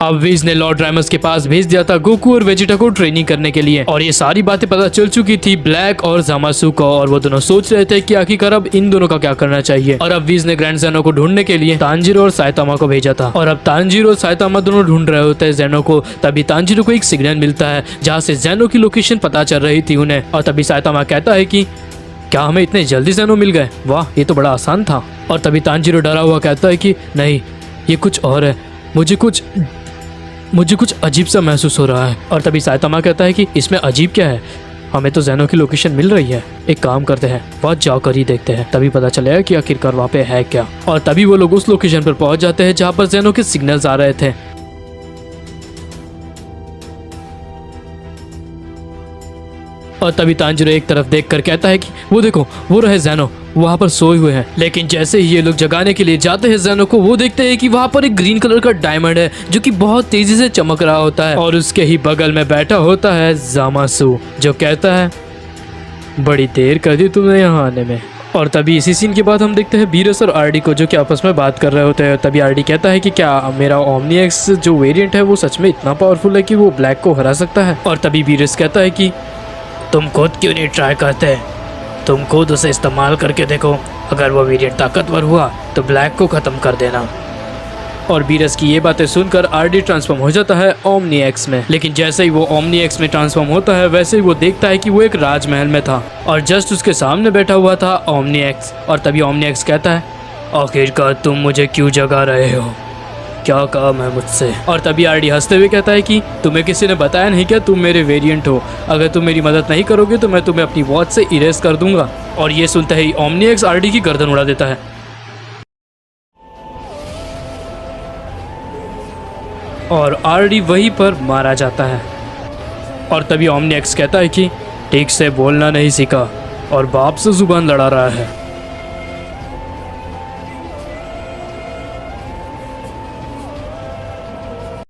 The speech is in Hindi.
अब विज ने लॉर्ड राइमस के पास भेज दिया था गोकू और वेजिटा को ट्रेनिंग करने के लिए, और ये सारी बातें पता चल चुकी थी ब्लैक और जामासु को, और वो दोनों सोच रहे थे कि आखिरकार अब इन दोनों का क्या करना चाहिए। और अब विज ने ग्रैंड ज़ेनो को ढूंढने के लिए तांजीरो और साइतामा को भेजा था, और अब तांजीरो और साइतामा दोनों ढूंढ रहे होते हैं ज़ेनो को। तभी तांजीरो को एक सिग्नल मिलता है जहाँ से ज़ेनो की लोकेशन पता चल रही थी उन्हें, और तभी साइतामा कहता है कि क्या हमें इतने जल्दी ज़ेनो मिल गए, वाह ये तो बड़ा आसान था। और तभी तांजीरो डरा हुआ कहता है कि नहीं ये कुछ और है, मुझे कुछ अजीब सा महसूस हो रहा है। और तभी साइतामा कहता है कि इसमें अजीब क्या है, हमें तो ज़ेनो की लोकेशन मिल रही है, एक काम करते हैं वहाँ जाकर ही देखते हैं, तभी पता चलेगा कि आखिरकार वहाँ पे है क्या। और तभी वो लोग उस लोकेशन पर पहुंच जाते हैं जहाँ पर ज़ेनो के सिग्नल्स आ रहे थे। और तभी तांजीरो एक तरफ देखकर कहता है कि वो देखो वो रहे ज़ेनो वहाँ पर सोए हुए हैं। लेकिन जैसे ही ये लोग जगाने के लिए जाते हैं ज़ेनो को, वो देखते हैं कि वहाँ पर एक ग्रीन कलर का डायमंड है जो कि बहुत तेजी से चमक रहा होता है, और उसके ही बगल में बैठा होता है जामासु, जो कहता है बड़ी देर कर दी तुमने यहाँ आने में। और तभी इसी सीन के बाद हम देखते हैं बीरस और आरडी को जो कि आपस में बात कर रहे होते हैं। तभी आरडी कहता है कि क्या मेरा ओमनी एक्स जो वेरिएंट है वो सच में इतना पावरफुल है कि वो ब्लैक को हरा सकता है। और तभी बीरस कहता है कि तुम खुद क्यों नहीं ट्राई करते, तुम खुद उसे इस्तेमाल करके देखो, अगर वो वेरिएंट ताकतवर हुआ तो ब्लैक को ख़त्म कर देना। और बीरस की ये बातें सुनकर आरडी ट्रांसफॉर्म हो जाता है ओमनी एक्स में। लेकिन जैसे ही वो ओमनी एक्स में ट्रांसफॉर्म होता है वैसे ही वो देखता है कि वो एक राजमहल में था, और जस्ट उसके सामने बैठा हुआ था ओमनी एक्स। और तभी ओमनी एक्स कहता है आखिरकार तुम मुझे क्यों जगा रहे हो, क्या काम है मुझसे। और तभी आरडी हंसते हुए कहता है कि तुम्हें किसी ने बताया नहीं क्या तुम मेरे वेरिएंट हो, अगर तुम मेरी मदद नहीं करोगे तो मैं तुम्हें अपनी वॉच से इरेज कर दूंगा। और ये सुनते ही ओमनी एक्स आरडी की गर्दन उड़ा देता है। और आरडी वहीं पर मारा जाता है। और तभी ओमनी एक्स कहता है कि ठीक से बोलना नहीं सीखा और बाप से जुबान लड़ा रहा है।